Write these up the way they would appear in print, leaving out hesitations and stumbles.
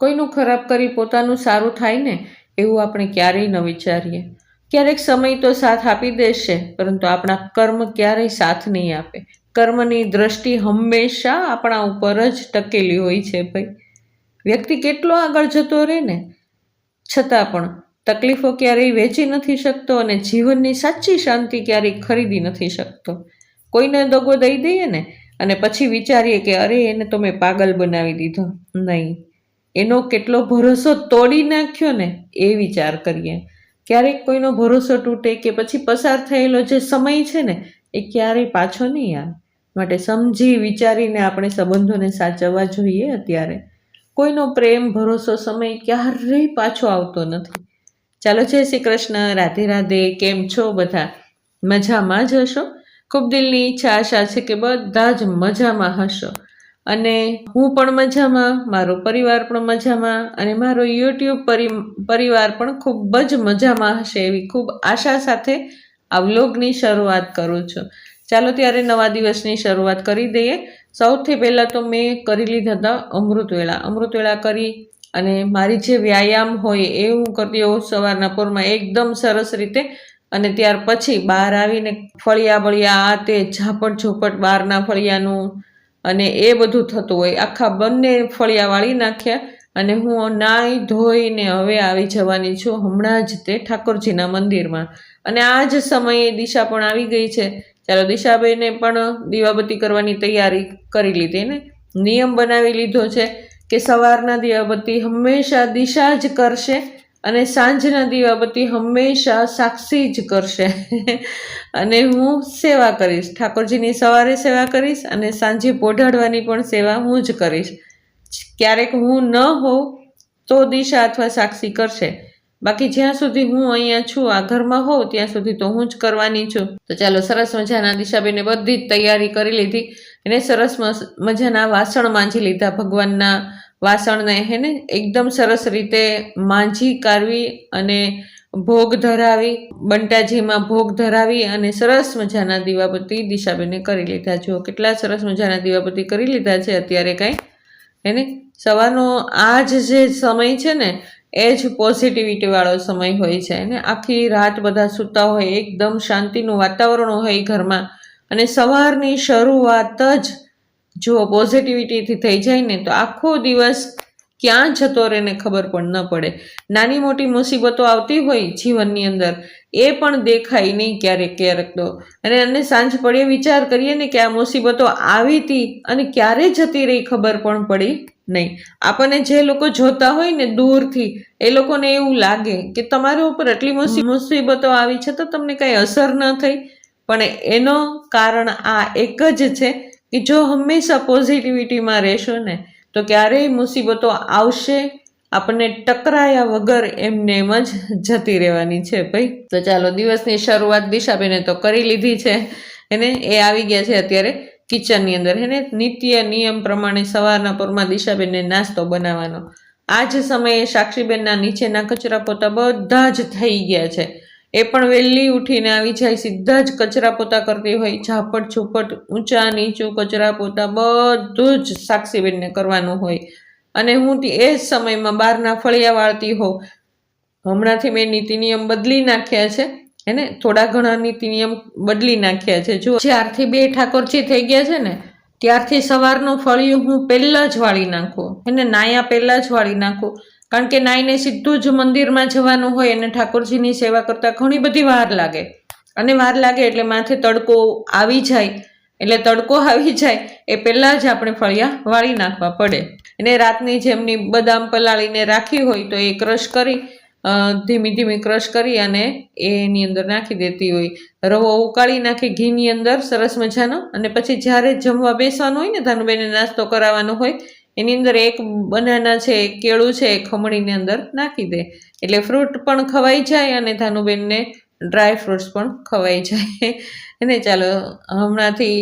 કોઈનું ખરાબ કરી પોતાનું સારું થાય ને એવું આપણે ક્યારેય ન વિચારીએ. ક્યારેક સમય તો સાથ આપી દેશે, પરંતુ આપણા કર્મ ક્યારેય સાથ નહીં આપે. કર્મની દ્રષ્ટિ હંમેશા આપણા ઉપર જ ટકેલી હોય છે ભાઈ. વ્યક્તિ કેટલો આગળ જતો રહે ને છતાં પણ તકલીફો ક્યારેય વેચી નથી શકતો અને જીવનની સાચી શાંતિ ક્યારેય ખરીદી નથી શકતો. કોઈને દગો દઈ દઈએ ને અને પછી વિચારીએ કે અરે એને તો મેં પાગલ બનાવી દીધો. નહીં, એનો કેટલો ભરોસો તોડી નાખ્યો ને એ વિચાર કરીએ. ક્યારેક કોઈનો ભરોસો તૂટે કે પછી પસાર થયેલો જે સમય છે ને એ ક્યારેય પાછો નહીં આવે. માટે સમજી વિચારીને આપણે સંબંધોને સાચવવા જોઈએ. અત્યારે કોઈનો પ્રેમ, ભરોસો, સમય ક્યારેય પાછો આવતો નથી. ચાલો, જય શ્રી કૃષ્ણ, રાધે રાધે. કેમ છો બધા? મજામાં જ હશો. ખૂબ દિલની ઈચ્છા આશા છે કે બધા જ મજામાં હશો. અને હું પણ મજામાં, મારો પરિવાર પણ મજામાં અને મારો યુટ્યુબ પરિવાર પણ ખૂબ જ મજામાં હશે એવી ખૂબ આશા સાથે આ વ્લોગની શરૂઆત કરું છું. ચાલો ત્યારે નવા દિવસની શરૂઆત કરી દઈએ. સૌથી પહેલાં તો મેં કરી લીધા હતા અમૃતવેળા કરી અને મારી જે વ્યાયામ હોય એ હું કરતી હોઉં સવારના પોરમાં એકદમ સરસ રીતે. અને ત્યાર પછી બહાર આવીને ફળિયા બળિયા આ તે ઝાપટ ઝોપટ બહારના ફળિયાનું અને એ બધું થતું હોય. આખા બંને ફળિયા વાળી નાખ્યા અને હું નાહી ધોઈને હવે આવી જવાની છું હમણાં જ તે ઠાકોરજીના મંદિરમાં. અને આ જ સમયે દિશા પણ આવી ગઈ છે. ચાલો, દિશાબેને પણ દીવાબત્તી કરવાની તૈયારી કરી લીધી ને નિયમ બનાવી લીધો છે કે સવારના દીવાબત્તી હંમેશા દિશા જ કરશે અને સાંજના દીવાબત્તી હંમેશા સાક્ષી જ કરશે. અને હું સેવા કરીશ, ઠાકોરજીની સવારે સેવા કરીશ અને સાંજે પોઢાડવાની પણ સેવા હું જ કરીશ. ક્યારેક હું ન હોઉં તો દિશા અથવા સાક્ષી કરશે, બાકી જ્યાં સુધી હું અહીંયા છું આ ઘરમાં હોઉં ત્યાં સુધી તો હું જ કરવાની છું. તો ચાલો, સરસ મજાના દિશાબેને બધી જ તૈયારી કરી લીધી એને સરસ મજાના વાસણ માંજી લીધા. ભગવાનના વાસણને હેને એકદમ સરસ રીતે માંજી કાઢવી અને ભોગ ધરાવી, બંટાજીમાં ભોગ ધરાવી અને સરસ મજાના દીવાબત્તી દિશાબેને કરી લીધા. જુઓ કેટલા સરસ મજાના દીવાબત્તી કરી લીધા છે અત્યારે. કાંઈ એને સવારનો આ જ જે સમય છે ને એ જ પોઝિટિવિટી વાળો સમય હોય છે. અને આખી રાત બધા સૂતા હોય, એકદમ શાંતિનું વાતાવરણ હોય ઘરમાં અને સવારની શરૂઆત જ જો પોઝિટિવિટીથી થઈ જાય ને તો આખો દિવસ ક્યાં જતો રહે ને ખબર પણ ન પડે. નાની મોટી મુસીબતો આવતી હોય જીવનની અંદર એ પણ દેખાય નહીં ક્યારેક તો. અને સાંજ પડે વિચાર કરીએ ને કે આ મુસીબતો આવી હતી અને ક્યારે જતી રહી ખબર પણ પડી નહીં. આપણને જે લોકો જોતા હોય ને દૂરથી એ લોકોને એવું લાગે કે તમારા ઉપર આટલી મુસીબતો આવી છે તો તમને કંઈ અસર ન થઈ. પણ એનો કારણ આ એક જ છે કે જો હંમેશા પોઝિટિવિટીમાં રહેશો ને તો ક્યારેય મુસીબતો આવશે આપણને ટકરાયા વગર એમને એમ જ જતી રહેવાની છે ભાઈ. તો ચાલો, દિવસની શરૂઆત દિશાબેને તો કરી લીધી છે એને એ આવી ગયા છે અત્યારે કિચનની અંદર. હેને નિત્ય નિયમ પ્રમાણે સવારના પોરમાં દિશાબેનને નાસ્તો બનાવવાનો. આ જ સમયે સાક્ષીબેનના નીચેના કચરા પોતા બધા જ થઈ ગયા છે. એ પણ વહેલી ઉઠીને આવી જાય, સીધા જ કચરા પોતા કરતી હોય. ઝાપટ ઝૂપટ, ઊંચા નીચું કચરા પોતા બધું જ સાક્ષીબેનને કરવાનું હોય. અને હું એ જ સમયમાં બહારના ફળિયા વાળતી હોઉં. હમણાંથી મેં નીતિ નિયમ બદલી નાખ્યા છે એને થોડા ઘણા નીતિ નિયમ બદલી નાખ્યા છે. જો જ્યારથી 2 ઠાકોરજી થઈ ગયા છે ને ત્યારથી સવારનું ફળિયું હું પહેલાં જ વાળી નાખું એને નાયા પહેલાં જ વાળી નાખું. કારણ કે નાઈને સીધું જ મંદિરમાં જવાનું હોય અને ઠાકોરજીની સેવા કરતાં ઘણી બધી વાર લાગે. અને વાર લાગે એટલે માથે તડકો આવી જાય. એટલે તડકો આવી જાય એ પહેલાં જ આપણે ફળિયા વાળી નાખવા પડે. એને રાતની જેમની બદામ પલાળીને રાખી હોય તો એ ક્રશ કરી ધીમી ધીમી ક્રશ કરી અને એની અંદર નાખી દેતી હોય. રવો ઉકાળી નાખી ઘીની અંદર સરસ મજાનો. અને પછી જ્યારે જમવા બેસવાનું હોય ને ધાનુબેનને નાસ્તો કરાવવાનો હોય એની અંદર એક બનાના છે, એક કેળું છે, એ ખમણીની અંદર નાખી દે એટલે ફ્રૂટ પણ ખવાઈ જાય અને ધાનુબેનને ડ્રાય ફ્રૂટ્સ પણ ખવાઈ જાય. એને ચાલો, હમણાંથી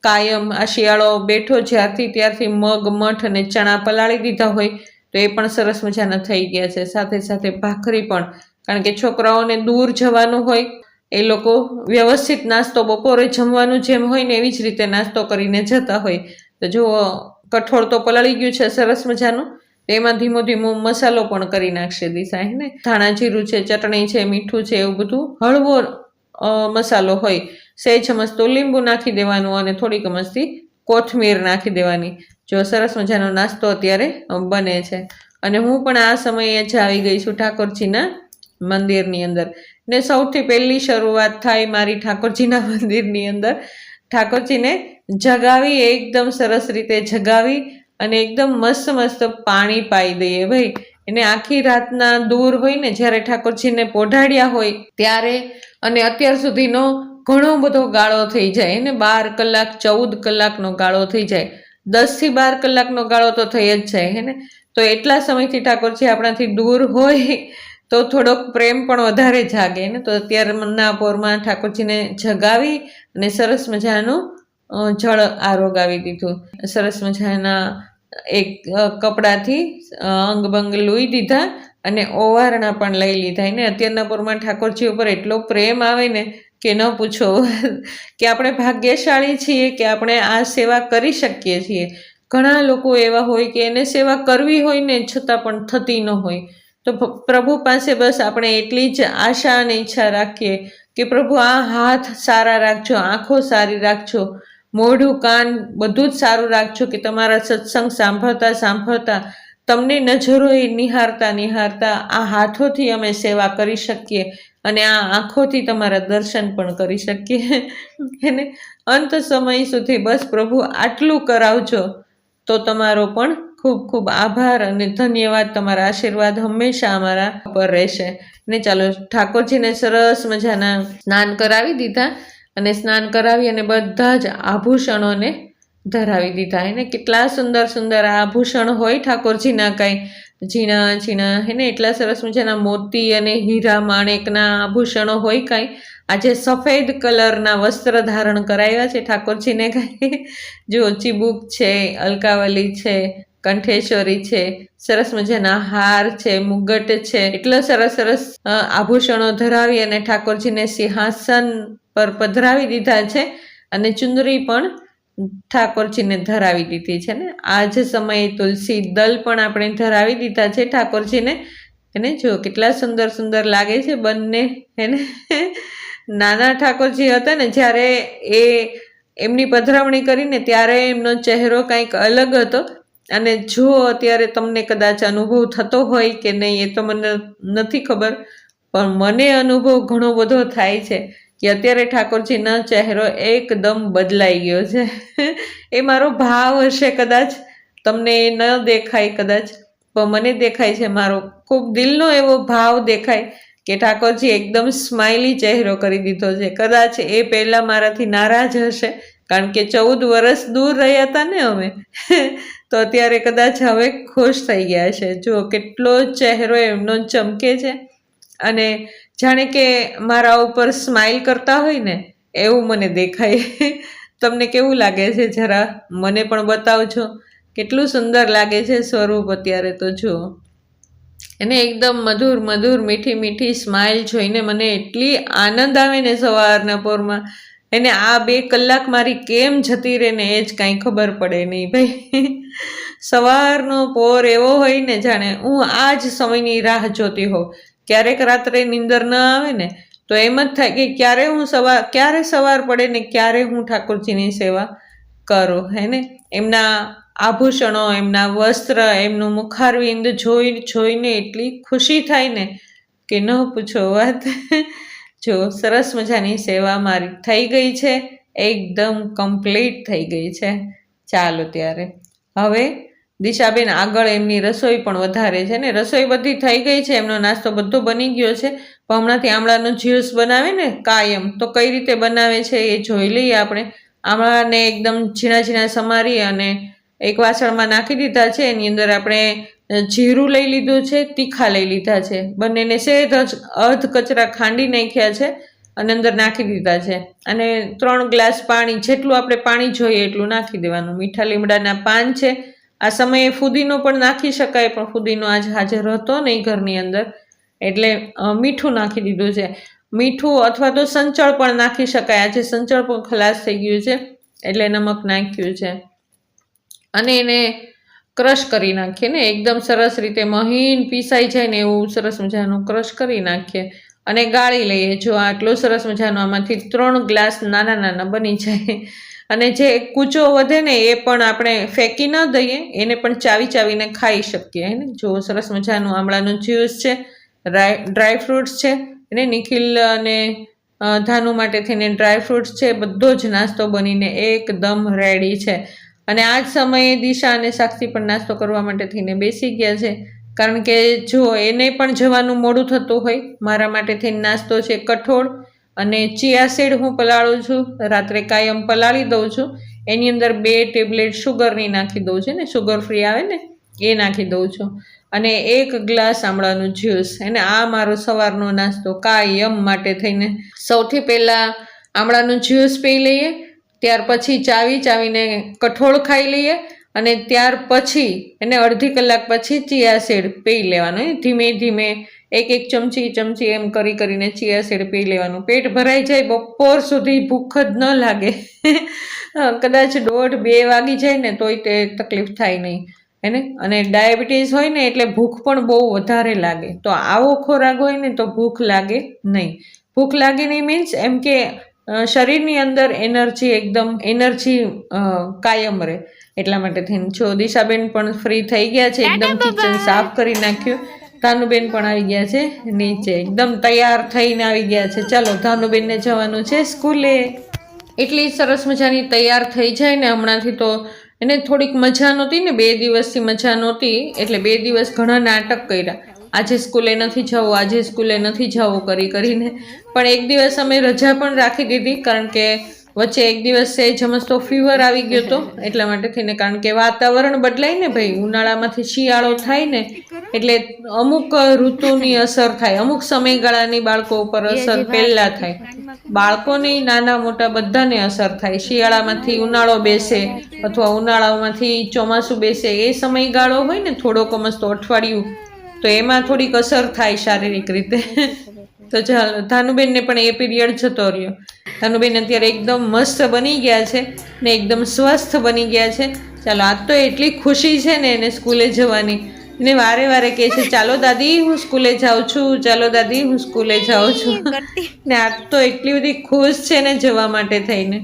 કાયમ આ શિયાળો બેઠો જ્યારથી ત્યારથી મગ, મઠ અને ચણા પલાળી દીધા હોય તો એ પણ સરસ મજાના થઈ ગયા છે. સાથે સાથે ભાખરી પણ, કારણ કે છોકરાઓને દૂર જવાનું હોય એ લોકો વ્યવસ્થિત નાસ્તો બપોરે જમવાનું જેમ હોય ને એવી જ રીતે નાસ્તો કરીને જતા હોય. તો જુઓ, કઠોળ તો પલાળી ગયું છે સરસ મજાનું. એમાં ધીમો ધીમો મસાલો પણ કરી નાખશે દિશા, હે ને. ધાણા જીરું છે, ચટણી છે, મીઠું છે, એવું બધું હળવો મસાલો હોય. સહેજ ચમચતો લીંબુ નાખી દેવાનું અને થોડીક ચમચથી કોથમીર નાખી દેવાની. જો સરસ મજાનો નાસ્તો અત્યારે બને છે. અને હું પણ આ સમયે જ આવી ગઈ છું ઠાકોરજીના મંદિરની અંદર. ને સૌથી પહેલી શરૂઆત થાય મારી ઠાકોરજીના મંદિરની અંદર. ઠાકોરજીને જગાવી, એકદમ સરસ રીતે જગાવી અને એકદમ મસ્ત મસ્ત પાણી પાઈ દઈએ ભાઈ. એને આખી રાતના દૂર હોય ને, જ્યારે ઠાકોરજીને પોઢાડ્યા હોય ત્યારે, અને અત્યાર સુધીનો ઘણો બધો ગાળો થઈ જાય એને. 12 કલાક 14 કલાકનો ગાળો થઈ જાય. 10 થી 12 કલાકનો ગાળો તો થઈ જ જાય, હે ને. તો એટલા સમયથી ઠાકોરજી આપણાથી દૂર હોય તો થોડોક પ્રેમ પણ વધારે જાગે ને. તો અત્યારના પોરમાં ઠાકોરજીને જગાવી અને સરસ મજાનું જળ આરોગાવી દીધું. સરસ મજાના એક કપડાથી અંગ બંગ લૂઈ દીધા અને ઓવારણા પણ લઈ લીધા. ને અત્યારના પોરમાં ઠાકોરજી ઉપર એટલો પ્રેમ આવે ને કે ન પૂછો, કે આપણે ભાગ્યશાળી છીએ કે આપણે આ સેવા કરી શકીએ છીએ. ઘણા લોકો એવા હોય કે એને સેવા કરવી હોય ને છતાં પણ થતી ન હોય. તો પ્રભુ પાસે બસ આપણે એટલી જ આશા અને ઈચ્છા રાખીએ કે પ્રભુ આ હાથ સારા રાખજો, આંખો સારી રાખજો, મોઢું કાન બધું જ સારું રાખજો, કે તમારા સત્સંગ સાંભળતા સાંભળતા તમને નજરોએ નિહારતા નિહારતા આ હાથોથી અમે સેવા કરી શકીએ અને આ આંખોથી તમારા દર્શન પણ કરી શકીએ. એને અંત સમય સુધી બસ પ્રભુ આટલું કરાવજો. તો તમારો પણ ખૂબ ખૂબ આભાર અને ધન્યવાદ. તમારા આશીર્વાદ હંમેશા અમારા ઉપર રહેશે. ને ચાલો, ઠાકોરજીને સરસ મજાના સ્નાન કરાવી દીધા અને સ્નાન કરાવી અને બધા જ આભૂષણોને ધરાવી દીધા. એને કેટલા સુંદર સુંદર આભૂષણ હોય ઠાકોરજીના, કાંઈ ઝીણા ઝીણા, હે ને. એટલા સરસ મજાના મોતી અને હીરા માણેકના આભૂષણો હોય કાંઈ. આજે સફેદ કલરના વસ્ત્ર ધારણ કરાવ્યા છે ઠાકોરજીને કાંઈ. જો ચીબુક છે, અલકાવલી છે, કંઠેશ્વરી છે, સરસ મજાના હાર છે, મુગટ છે. એટલા સરસ સરસ આભૂષણો ધરાવી અને ઠાકોરજીને સિંહાસન પર પધરાવી દીધા છે. અને ચુંદડી પણ ઠાકોરજીને ધરાવી દીધી છે ને. આ જ સમયે તુલસી દલ પણ આપણે ધરાવી દીધા છે ઠાકોરજીને. એને જો કેટલા સુંદર સુંદર લાગે છે બંને, એને. નાના ઠાકોરજી હતા ને, જ્યારે એમની પધરાવણી કરીને ત્યારે એમનો ચહેરો કંઈક અલગ હતો. અને જો અત્યારે તમને કદાચ અનુભવ થતો હોય કે નહીં એ તો મને નથી ખબર, પણ મને અનુભવ ઘણો બધો થાય છે કે અત્યારે ઠાકોરજીનો ચહેરો એકદમ બદલાઈ ગયો છે. એ મારો ભાવ હશે કદાચ, તમને એ ન દેખાય કદાચ, પણ મને દેખાય છે. મારો ખૂબ દિલનો એવો ભાવ દેખાય કે ઠાકોરજી એકદમ સ્માઇલી ચહેરો કરી દીધો છે. કદાચ એ પહેલાં મારાથી નારાજ હશે, કારણ કે 14 વર્ષ દૂર રહ્યા હતા ને અમે, તો અત્યારે કદાચ હવે ખુશ થઈ ગયા છે. જો કેટલો ચહેરો એમનો ચમકે છે અને જાણે કે મારા ઉપર સ્માઇલ કરતા હોય ને એવું મને દેખાય. તમને કેવું લાગે છે જરા મને પણ બતાવજો. કેટલું સુંદર લાગે છે સ્વરૂપ અત્યારે તો. જુઓ, એને એકદમ મધુર મધુર મીઠી મીઠી સ્માઇલ જોઈને મને એટલી આનંદ આવે ને સવારના પોરમાં. એને આ 2 કલાક મારી કેમ જતી રહે ને એ જ કાંઈ ખબર પડે નહીં ભાઈ. સવારનો પોર એવો હોય ને જાણે હું આ જ સમયની રાહ જોતી હોઉં. ક્યારેક રાત્રે નીંદર ન આવે ને તો એમ જ થાય કે ક્યારે સવાર પડે ને ક્યારે હું ઠાકોરજીની સેવા કરું, હે ને. એમના આભૂષણો, એમના વસ્ત્ર, એમનું મુખારવિંદ જોઈને એટલી ખુશી થાય ને કે ન પૂછો વાત. જો સરસ મજાની સેવા મારી થઈ ગઈ છે, એકદમ કમ્પ્લીટ થઈ ગઈ છે. ચાલો ત્યારે હવે દિશાબેન આગળ એમની રસોઈ પણ વધારે છે ને. રસોઈ બધી થઈ ગઈ છે, એમનો નાસ્તો બધો બની ગયો છે. પણ હમણાંથી આમળાનો જ્યુસ બનાવે ને કાયમ, તો કઈ રીતે બનાવે છે એ જોઈ લઈએ આપણે. આમળાને એકદમ ઝીણા ઝીણા સમારી અને એક વાસણમાં નાખી દીધા છે. એની અંદર આપણે જીરું લઈ લીધું છે, તીખા લઈ લીધા છે, બંનેને સહેજ અધ કચરા ખાંડી નાખ્યા છે અને અંદર નાખી દીધા છે. અને 3 ગ્લાસ પાણી, જેટલું આપણે પાણી જોઈએ એટલું નાખી દેવાનું. મીઠા લીમડાના પાન છે. આ સમયે ફુદીનો પણ નાખી શકાય, પણ ફુદીનો આજ હાજર હતો નહીં ઘરની અંદર, એટલે મીઠું નાખી દીધું છે. મીઠું અથવા તો સંચળ પણ નાખી શકાય. આજે સંચળ પણ ખલાસ થઈ ગયું છે એટલે નમક નાખ્યું છે. અને એને ક્રશ કરી નાખીએ ને, એકદમ સરસ રીતે મહીન પીસાઈ જાય ને એવું સરસ મજાનું ક્રશ કરી નાખીએ અને ગાળી લઈએ. જો આટલો સરસ મજાનો આમાંથી 3 ગ્લાસ નાના નાના બની જાય. અને જે કૂચો વધે ને એ પણ આપણે ફેંકી ન દઈએ, એને પણ ચાવી ચાવીને ખાઈ શકીએ ને. જો સરસ મજાનું આમળાનું જ્યુસ છે, ડ્રાય ફ્રૂટ્સ છે, એને નિખિલ અને ધાનુ માટે થઈને ડ્રાય ફ્રૂટ્સ છે, બધો જ નાસ્તો બનીને એકદમ રેડી છે. અને આ જ સમયે દિશા અને સાક્ષી પણ નાસ્તો કરવા માટે થઈને બેસી ગયા છે, કારણ કે જો એને પણ જવાનું મોડું થતું હોય. મારા માટે થઈને નાસ્તો છે કઠોળ અને ચિયા સીડ હું પલાળું છું, રાત્રે કાયમ પલાળી દઉં છું. એની અંદર 2 ટેબ્લેટ શુગરની નાખી દઉં છું ને, શુગર ફ્રી આવે ને એ નાખી દઉં છું, અને 1 ગ્લાસ આમળાનું જ્યુસ. અને આ મારો સવારનો નાસ્તો કાયમ માટે થઈને. સૌથી પહેલાં આમળાનું જ્યુસ પી લઈએ, ત્યાર પછી ચાવીને કઠોળ ખાઈ લઈએ, અને ત્યાર પછી એને અડધી કલાક પછી ચિયા સીડ પી લેવાનું. ધીમે ધીમે 1 ચમચી એમ કરીને ચિયા સીડ પી લેવાનું. પેટ ભરાઈ જાય, બપોર સુધી ભૂખ જ ન લાગે. કદાચ 1:30-2 વાગી જાય ને તોય તે તકલીફ થાય નહીં એને. અને ડાયાબિટીસ હોય ને એટલે ભૂખ પણ બહુ વધારે લાગે. તો આવો ખોરાક હોય ને તો ભૂખ લાગે નહીં. ભૂખ લાગે નહીં મીન્સ એમ કે શરીરની અંદર એનર્જી કાયમ રહે. એટલા માટે થઈને જો દિશાબેન પણ ફ્રી થઈ ગયા છે, એકદમ કિચન સાફ કરી નાખ્યું. ધાનુબેન પણ આવી ગયા છે નીચે, એકદમ તૈયાર થઈને આવી ગયા છે. ચાલો ધાનુબેનને જવાનું છે સ્કૂલે. એટલી સરસ મજાની તૈયાર થઈ જાય ને હમણાંથી. તો એને થોડીક મજા નહોતી ને, 2 દિવસથી મજા નહોતી, એટલે 2 દિવસ ઘણા નાટક કર્યા. આજે સ્કૂલે નથી જવું કરીને. પણ એક દિવસ અમે રજા પણ રાખી દીધી, કારણ કે વચ્ચે એક દિવસ જમસ્તો ફીવર આવી ગયો હતો. એટલા માટે થઈને, કારણ કે વાતાવરણ બદલાય ને ભાઈ, ઉનાળામાંથી શિયાળો થાય ને એટલે અમુક ઋતુની અસર થાય, અમુક સમયગાળાની બાળકો ઉપર અસર પહેલાં થાય. બાળકોની નાના મોટા બધાને અસર થાય. શિયાળામાંથી ઉનાળો બેસે અથવા ઉનાળામાંથી ચોમાસું બેસે, એ સમયગાળો હોય ને થોડોક મસ્તો અઠવાડિયું, તો એમાં થોડીક અસર થાય શારીરિક રીતે. તો ચાલો ધાનુબેનને પણ એ પીરિયડ જતો રહ્યો. ધાનુબેન અત્યારે એકદમ મસ્ત બની ગયા છે ને, એકદમ સ્વસ્થ બની ગયા છે. ચાલો આજ તો એટલી ખુશી છે ને એને સ્કૂલે જવાની. એને વારે કહે છે, ચાલો દાદી હું સ્કૂલે જાઉં છું, ચાલો દાદી હું સ્કૂલે જાઉં છું. ને આજ તો એટલી બધી ખુશ છે ને જવા માટે થઈને.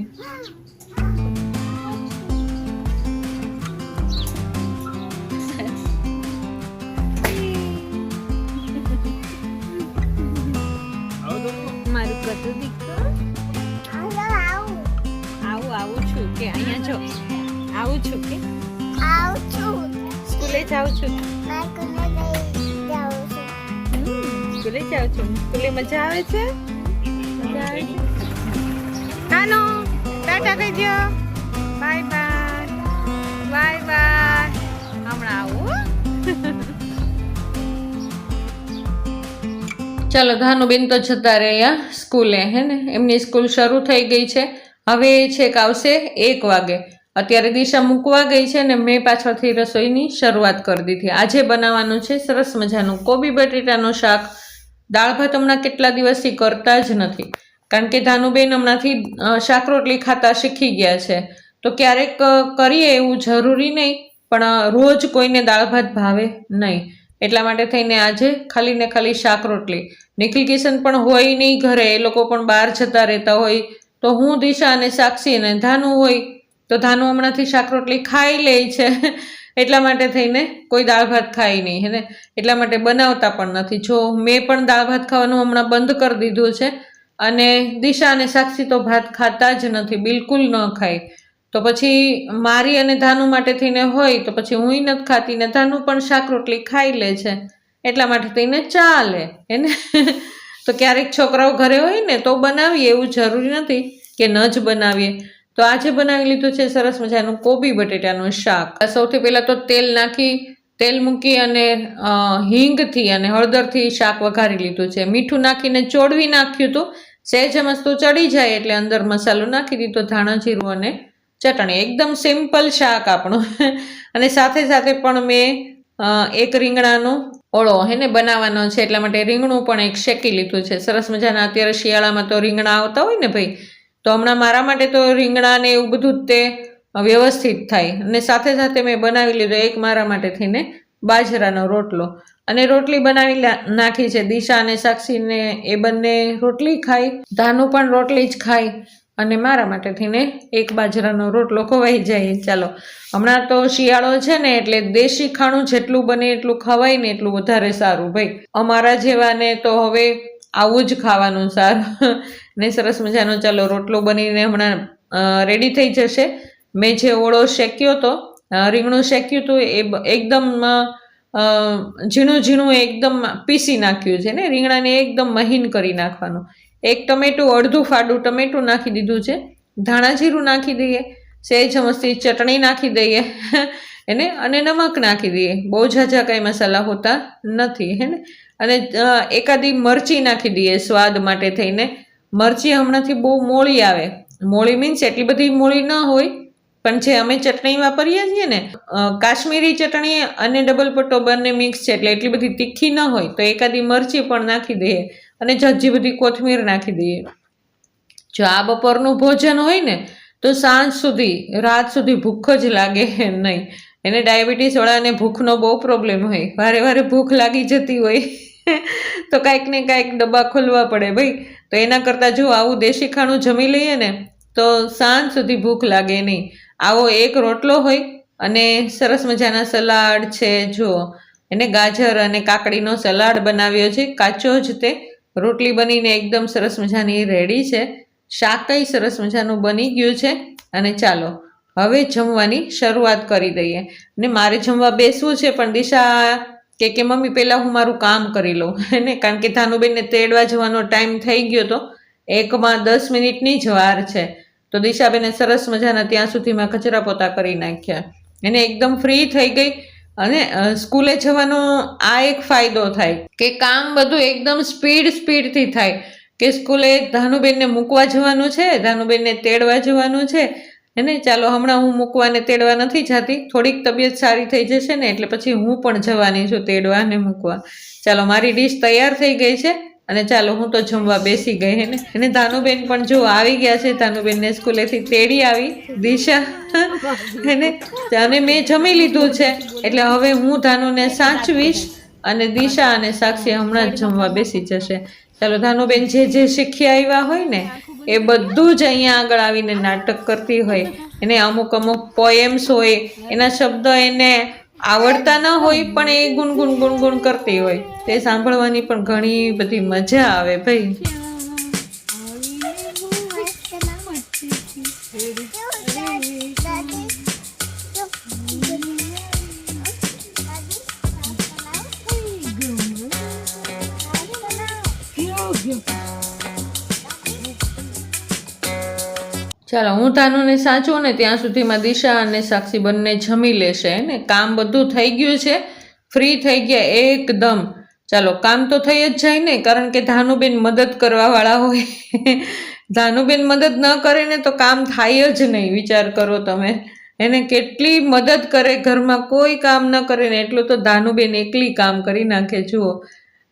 આવું છું કે અહીંયા જો આવું છું કે સ્કૂલે જાઉં છું. સ્કૂલે જાઉં છું. સ્કૂલે મજા આવે છે. કાનો ટાટા કહી દો. બાય. હમણાં આવું. ચાલો ધાનુબેન તો જતા રહ્યા સ્કૂલે, હે ને. એમની સ્કૂલ શરૂ થઈ ગઈ છે. હવે છેક આવશે 1 વાગે. અત્યારે દિશા મૂકવા ગઈ છે ને મેં પાછળથી રસોઈની શરૂઆત કરી દીધી. આજે બનાવવાનું છે સરસ મજાનું કોબી બટેટાનું શાક. દાળ ભાત હમણાં કેટલા દિવસથી કરતા જ નથી, કારણ કે ધાનુબેન હમણાંથી શાક રોટલી ખાતા શીખી ગયા છે. તો ક્યારેક કરીએ એવું જરૂરી નહીં, પણ રોજ કોઈને દાળ ભાત ભાવે નહીં. એટલા માટે થઈને આજે ખાલી ને ખાલી શાક રોટલી. નિખિલ કિશન પણ હોય નહીં ઘરે, એ લોકો પણ બહાર જતા રહેતા હોય. તો હું, દિશા અને સાક્ષી અને ધાનુ હોય, તો ધાનુ હમણાંથી શાક રોટલી ખાઈ લે છે. એટલા માટે થઈને કોઈ દાળ ભાત ખાય નહીં, હે ને. એટલા માટે બનાવતા પણ નથી. જો મેં પણ દાળ ભાત ખાવાનું હમણાં બંધ કરી દીધું છે, અને દિશા અને સાક્ષી તો ભાત ખાતા જ નથી, બિલકુલ ન ખાય. તો પછી મારી અને ધાનુ માટે થઈને હોય તો પછી હું નથી ખાતી ને ધાનુ પણ શાક રોટલી ખાઈ લે છે. એટલા માટે થઈને ચાલે, હે ને. તો ક્યારેક છોકરાઓ ઘરે હોય ને તો બનાવીએ, એવું જરૂરી નથી કે ન જ બનાવીએ. તો આજે બનાવી લીધું છે સરસ મજાનું કોબી બટેટાનું શાક. સૌથી પહેલાં તો તેલ મૂકી અને હિંગથી અને હળદરથી શાક વઘારી લીધું છે. મીઠું નાખીને ચોળવી નાખ્યું હતું. સહેજ મસ્તું ચડી જાય એટલે અંદર મસાલો નાખી દીધો, ધાણા જીરું અને ચટણી. એકદમ સિમ્પલ શાક આપણું. અને સાથે પણ મેં એક રીંગણાનો ઓળો હેને બનાવવાનો છે, એટલા માટે રીંગણું પણ એક શેકી લીધું છે. સરસ મજાના અત્યારે શિયાળામાં તો રીંગણા આવતા હોય ને ભાઈ, તો હમણાં મારા માટે તો રીંગણા ને એવું બધું તે વ્યવસ્થિત થાય. અને સાથે સાથે મેં બનાવી લીધો એક મારા માટે થઈને બાજરાનો રોટલો, અને રોટલી બનાવી નાખી છે. દિશા અને સાક્ષીને એ બંને રોટલી ખાય, ધાનુ પણ રોટલી જ ખાય, અને મારા માટે થઈને એક બાજરાનો રોટલો ખવાઈ જાય. ચાલો, હમણાં તો શિયાળો છે ને, એટલે દેશી ખાણું જેટલું બને એટલું ખવાય ને એટલું વધારે સારું ભાઈ. અમારા જેવાને તો હવે આવું જ ખાવાનું સારું. ને સરસ મજાનો ચાલો રોટલો બનીને હમણાં રેડી થઈ જશે. મેં જે ઓળો શેક્યો હતો, રીંગણું શેક્યું હતું, એ એકદમ ઝીણું ઝીણું એકદમ પીસી નાખ્યું છે ને. રીંગણાને એકદમ મહીન કરી નાખવાનું. એક ટમેટું, અડધું ફાડું ટમેટું નાખી દીધું છે. ધાણા જીરું નાખી દઈએ, સહેજ મસ્તી ચટણી નાખી દઈએ એને, અને નમક નાખી દઈએ. બહુ ઝાઝા કાંઈ મસાલા હોતા નથી હે ને. અને એકાદી મરચી નાખી દઈએ સ્વાદ માટે થઈને. મરચી હમણાંથી બહુ મોળી આવે. મોળી મીન્સ એટલી બધી મોળી ન હોય, પણ જે અમે ચટણી વાપરીએ છીએ ને, કાશ્મીરી ચટણી અને ડબલ પટ્ટો બંને મિક્સ છે, એટલે એટલી બધી તીખી ન હોય, તો એકાદી મરચી પણ નાખી દઈએ, અને ઝાઝી બધી કોથમીર નાખી દઈએ. જો આ બપોરનું ભોજન હોય ને, તો સાંજ સુધી, રાત સુધી ભૂખ જ લાગે નહીં. એને ડાયાબિટીસવાળાને ભૂખનો બહુ પ્રોબ્લેમ હોય, વારે વારે ભૂખ લાગી જતી હોય તો કાંઈક ને કાંઈક ડબ્બા ખોલવા પડે ભાઈ. તો એના કરતાં જો આવું દેશી ખાણું જમી લઈએ ને, તો સાંજ સુધી ભૂખ લાગે નહીં. આવો એક રોટલો હોય અને સરસ મજાના સલાડ છે. જુઓ, એને ગાજર અને કાકડીનો સલાડ બનાવ્યો છે, કાચો જ તે. રોટલી બનીને એકદમ સરસ મજાની રેડી છે. શાક કંઈ સરસ મજાનું બની ગયું છે. અને ચાલો હવે જમવાની શરૂઆત કરી દઈએ. ને મારે જમવા બેસવું છે, પણ દિશા કે મમ્મી પહેલાં હું મારું કામ કરી લઉં ને, કારણ કે ધાનુબેનને તેડવા જવાનો ટાઈમ થઈ ગયો હતો. 1:10 મિનિટની જ વાર છે. તો દિશાબેને સરસ મજાના ત્યાં સુધીમાં કચરા પોતા કરી નાખ્યા. એને એકદમ ફ્રી થઈ ગઈ. અને સ્કૂલે જવાનો આ એક ફાયદો થાય કે કામ બધું એકદમ સ્પીડથી થાય. કે સ્કૂલે ધાનુબેનને મૂકવા જવાનું છે, ધાનુબેનને તેડવા જવાનું છે. એને ચાલો હમણાં હું મૂકવાને તેડવા નથી જતી, થોડીક તબિયત સારી થઈ જશે ને, એટલે પછી હું પણ જવાની છું તેડવા અને મૂકવા. ચાલો, મારી ડીશ તૈયાર થઈ ગઈ છે, અને ચાલો હું તો જમવા બેસી ગઈ હે ને. એને ધાનુબેન પણ જો આવી ગયા છે. ધાનુબેનને સ્કૂલેથી તેડી આવી દિશા એને, અને મેં જમી લીધું છે, એટલે હવે હું ધાનુને સાચવીશ, અને દિશા અને સાક્ષી હમણાં જ જમવા બેસી જશે. ચાલો, ધાનુબેન જે શીખી આવ્યા હોય ને, એ બધું જ અહીંયા આગળ આવીને નાટક કરતી હોય. એને અમુક પોએમ્સ હોય, એના શબ્દ એને આવડતા ન હોય, પણ એ ગુણગુણ કરતી હોય. તે સાંભળવાની પણ ઘણી બધી મજા આવે ભાઈ. ચાલો, હું ધાનુને સાચું ને ત્યાં સુધીમાં દિશા અને સાક્ષી બંને જમી લેશે ને. કામ બધું થઈ ગયું છે, ફ્રી થઈ ગયા એકદમ. ચાલો, કામ તો થઈ જ જાય ને, કારણ કે ધાનુબેન મદદ કરવાવાળા હોય. ધાનુબેન મદદ ન કરે ને તો કામ થાય જ નહીં. વિચાર કરો તમે, એને કેટલી મદદ કરે, ઘરમાં કોઈ કામ ન કરે ને એટલું તો ધાનુબેન એકલી કામ કરી નાખે. જુઓ,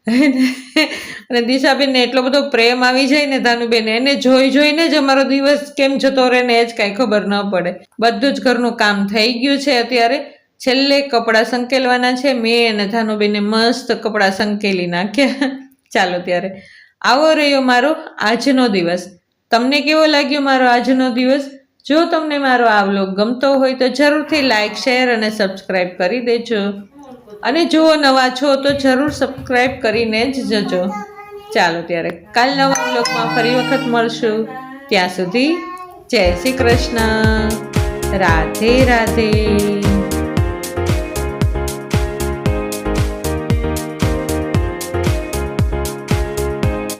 અને દિશાબેનને એટલો બધો પ્રેમ આવી જાય ને ધાનુબેન, એને જોઈને જ અમારો દિવસ કેમ જતો રહે ને એ જ કાંઈ ખબર ન પડે. બધું જ ઘરનું કામ થઈ ગયું છે. અત્યારે છેલ્લે કપડાં સંકેલવાના છે. મેં અને ધાનુબેને મસ્ત કપડાં સંકેલી નાખ્યા. ચાલો, ત્યારે આવો રહ્યો મારો આજનો દિવસ. તમને કેવો લાગ્યો મારો આજનો દિવસ? જો તમને મારો આ વ્લોગ ગમતો હોય તો જરૂરથી લાઈક, શેર અને સબસ્ક્રાઈબ કરી દેજો. અને જો નવા છો તો જરૂર સબસ્ક્રાઈબ કરીને જ જજો. ચાલો, ત્યારે કાલ નવા વ્લોગમાં ફરી વખત મળશું. ત્યાં સુધી જય શ્રી કૃષ્ણ, રાધે રાધે.